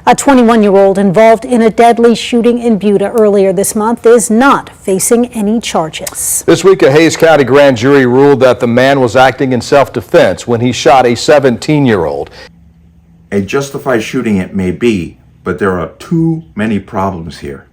A 21-year-old involved in a deadly shooting in Buda earlier this month is not facing any charges. This week, a Hays County grand jury ruled that the man was acting in self-defense when he shot a 17-year-old. A justified shooting it may be, but there are too many problems here.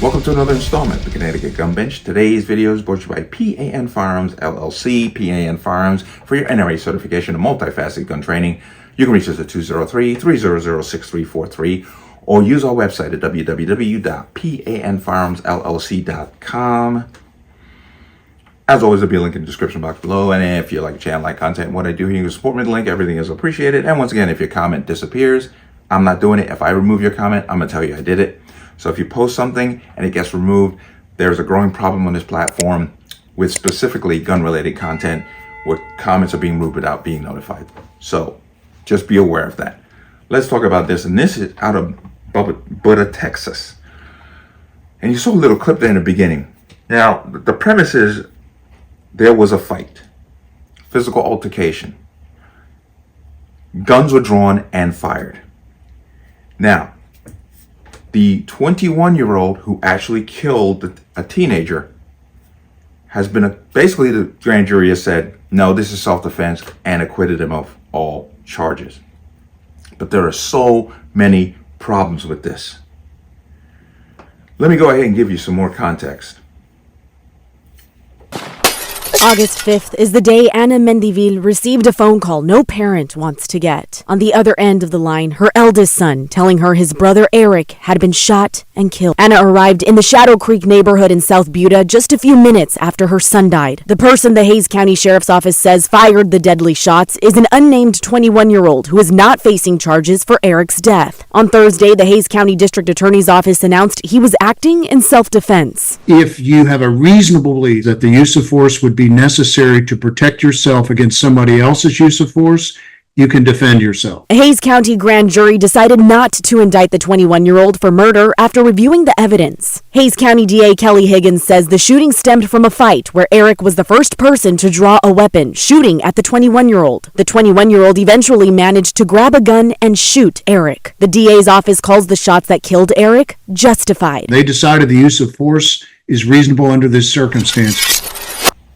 Welcome to another installment of the Connecticut Gun Bench. Today's video is brought to you by P.A.N. Firearms, LLC. P.A.N. Firearms for your NRA certification and multifaceted gun training. You can reach us at 203-300-6343 or use our website at www.panfirearmsllc.com. As always, there'll be a link in the description box below. And if you like the channel, like content, and what I do here, you can support me with the link. Everything is appreciated. And once again, if your comment disappears, I'm not doing it. If I remove your comment, I'm going to tell you I did it. So if you post something and it gets removed, there's a growing problem on this platform with specifically gun-related content where comments are being removed without being notified. So just be aware of that. Let's talk about this. And this is out of Buda, Texas. And you saw a little clip there in the beginning. Now, the premise is there was a fight, physical altercation. Guns were drawn and fired. Now, the 21-year-old who actually killed a teenager has been, basically the grand jury has said, no, this is self-defense, and acquitted him of all charges. But there are so many problems with this. Let me go ahead and give you some more context. August 5th is the day Anna Mendivil received a phone call no parent wants to get. On the other end of the line, her eldest son telling her his brother Eric had been shot and killed. Anna arrived in the Shadow Creek neighborhood in South Buda just a few minutes after her son died. The person the Hays County Sheriff's Office says fired the deadly shots is an unnamed 21-year-old who is not facing charges for Eric's death. On Thursday, the Hays County District Attorney's Office announced he was acting in self-defense. If you have a reasonable belief that the use of force would be necessary to protect yourself against somebody else's use of force, you can defend yourself. A Hays County grand jury decided not to indict the 21-year-old for murder after reviewing the evidence. Hays County DA Kelly Higgins says the shooting stemmed from a fight where Eric was the first person to draw a weapon, shooting at the 21-year-old. The 21-year-old eventually managed to grab a gun and shoot Eric. The DA's office calls the shots that killed Eric justified. They decided the use of force is reasonable under this circumstance.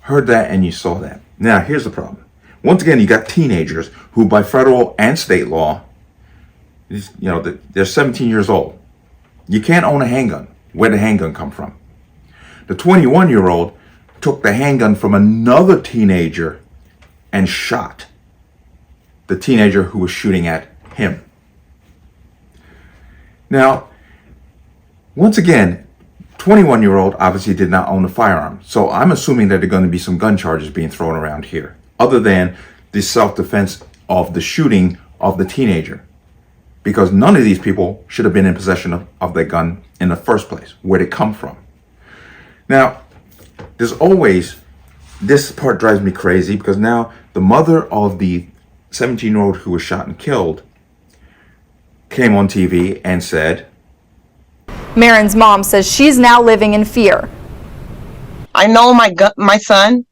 Heard that and you saw that. Now, here's the problem. Once again, you got teenagers who by federal and state law, they're 17 years old. You can't own a handgun. Where'd the handgun come from? The 21-year-old took the handgun from another teenager and shot the teenager who was shooting at him. Now, once again, 21-year-old obviously did not own a firearm. So I'm assuming that there are going to be some gun charges being thrown around here, other than the self-defense of the shooting of the teenager. Because none of these people should have been in possession of their gun in the first place. Where'd it come from? Now, there's always, this part drives me crazy because now the mother of the 17-year-old who was shot and killed came on TV and said, Marin's mom says she's now living in fear. I know my son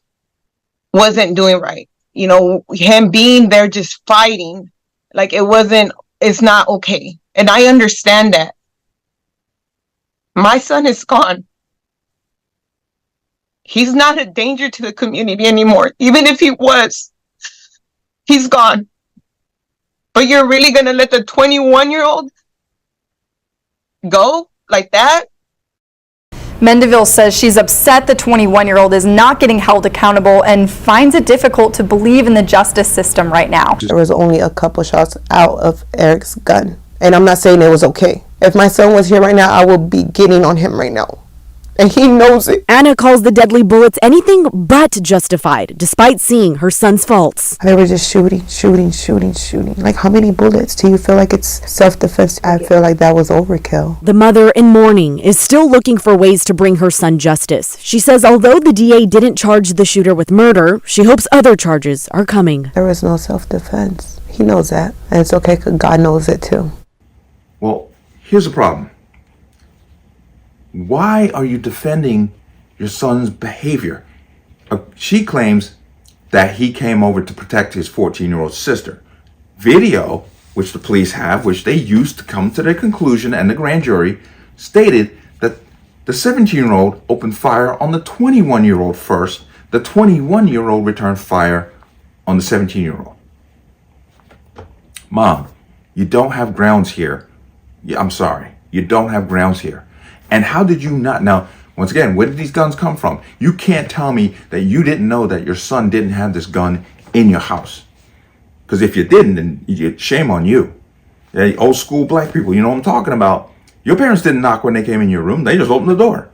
wasn't doing right. You know, him being there just fighting, like it's not okay. And I understand that. My son is gone. He's not a danger to the community anymore. Even if he was, he's gone. But you're really going to let the 21-year-old go like that? Mendivil says she's upset the 21-year-old is not getting held accountable and finds it difficult to believe in the justice system right now. There was only a couple shots out of Eric's gun. And I'm not saying it was okay. If my son was here right now, I would be getting on him right now. And he knows it. Anna calls the deadly bullets anything but justified, despite seeing her son's faults. They were just shooting. Like, how many bullets? Do you feel like it's self-defense? I feel like that was overkill. The mother, in mourning, is still looking for ways to bring her son justice. She says although the DA didn't charge the shooter with murder, she hopes other charges are coming. There was no self-defense. He knows that. And it's okay because God knows it too. Well, here's the problem. Why are you defending your son's behavior? She claims that he came over to protect his 14-year-old sister. Video, which the police have, which they used to come to their conclusion, and the grand jury stated that the 17-year-old opened fire on the 21-year-old first. The 21-year-old returned fire on the 17-year-old. Mom, you don't have grounds here. I'm sorry. You don't have grounds here. And how did you not? Now, once again, where did these guns come from? You can't tell me that you didn't know that your son didn't have this gun in your house. Because if you didn't, then shame on you. Yeah, old school black people, you know what I'm talking about. Your parents didn't knock when they came in your room. They just opened the door.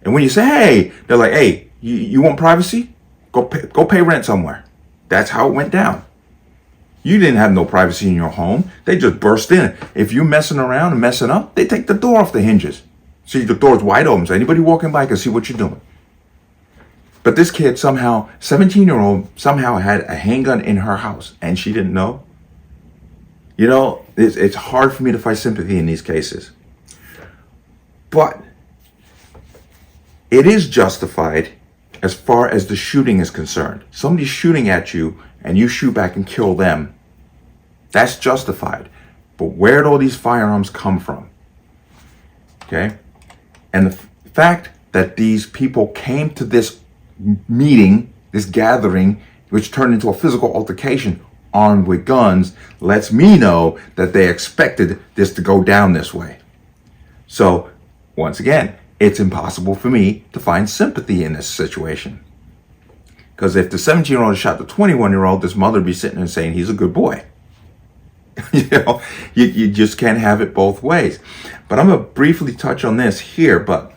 And when you say, hey, they're like, hey, you want privacy? Go pay rent somewhere. That's how it went down. You didn't have no privacy in your home. They just burst in. If you're messing around and messing up, they take the door off the hinges. See, the door's wide open, so anybody walking by can see what you're doing. But this kid somehow, 17-year-old, somehow had a handgun in her house, and she didn't know. You know, it's hard for me to find sympathy in these cases. But it is justified as far as the shooting is concerned. Somebody's shooting at you, and you shoot back and kill them. That's justified. But where'd all these firearms come from? Okay? And the fact that these people came to this meeting, this gathering, which turned into a physical altercation armed with guns, lets me know that they expected this to go down this way. So, once again, it's impossible for me to find sympathy in this situation. Because if the 17-year-old shot the 21-year-old, this mother would be sitting there saying he's a good boy. You know, you just can't have it both ways. But I'm going to briefly touch on this here. But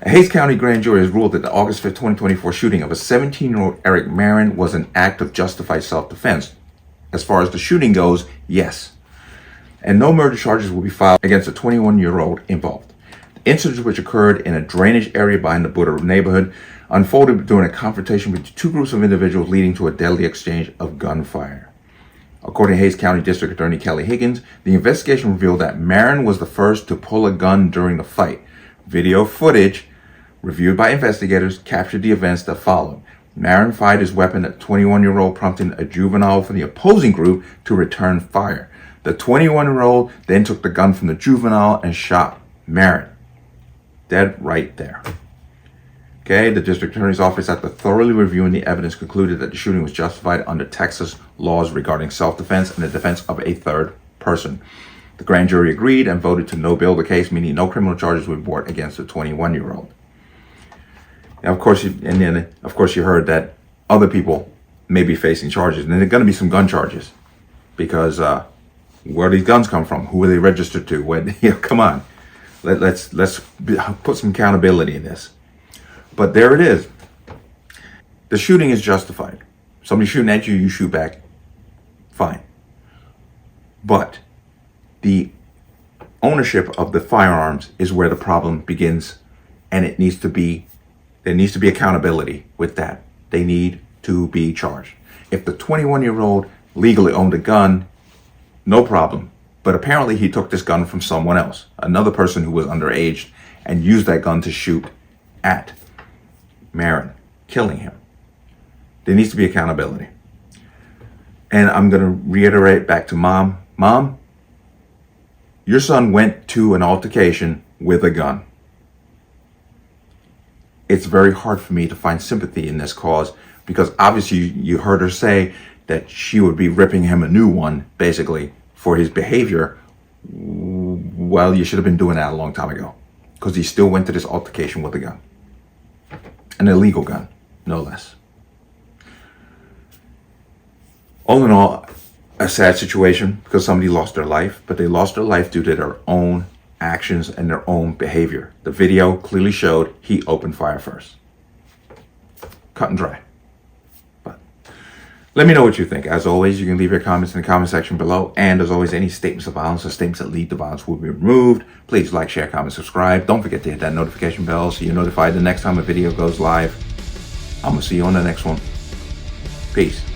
a Hays County grand jury has ruled that the August 5th, 2024 shooting of a 17-year-old Eric Marin was an act of justified self-defense. As far as the shooting goes, yes. And no murder charges will be filed against the 21-year-old involved. The incident, which occurred in a drainage area behind the Buda neighborhood, unfolded during a confrontation between two groups of individuals, leading to a deadly exchange of gunfire. According to Hays County District Attorney Kelly Higgins, the investigation revealed that Marin was the first to pull a gun during the fight. Video footage reviewed by investigators captured the events that followed. Marin fired his weapon at 21-year-old, prompting a juvenile from the opposing group to return fire. The 21-year-old then took the gun from the juvenile and shot Marin. Dead right there. Okay, the district attorney's office, after thoroughly reviewing the evidence, concluded that the shooting was justified under Texas laws regarding self-defense and the defense of a third person. The grand jury agreed and voted to no bail the case, meaning no criminal charges were brought against the 21-year-old. Now, of course, you heard that other people may be facing charges, and there are going to be some gun charges, because where do these guns come from? Who are they registered to? Come on, let's put some accountability in this. But there it is. The shooting is justified. Somebody shooting at you, you shoot back. Fine. But the ownership of the firearms is where the problem begins, and there needs to be accountability with that. They need to be charged. If the 21-year-old legally owned a gun, no problem. But apparently he took this gun from someone else, another person who was underage, and used that gun to shoot at Marin, killing him. There needs to be accountability. And I'm going to reiterate back to Mom. Mom, your son went to an altercation with a gun. It's very hard for me to find sympathy in this cause, because obviously you heard her say that she would be ripping him a new one, basically, for his behavior. Well, you should have been doing that a long time ago, because he still went to this altercation with a gun. An illegal gun, no less. All in all, a sad situation, because somebody lost their life, but they lost their life due to their own actions and their own behavior. The video clearly showed he opened fire first. Cut and dry. But let me know what you think. As always, you can leave your comments in the comment section below. And as always, any statements of violence or statements that lead to violence will be removed. Please like, share, comment, subscribe. Don't forget to hit that notification bell so you're notified the next time a video goes live. I'm going to see you on the next one. Peace.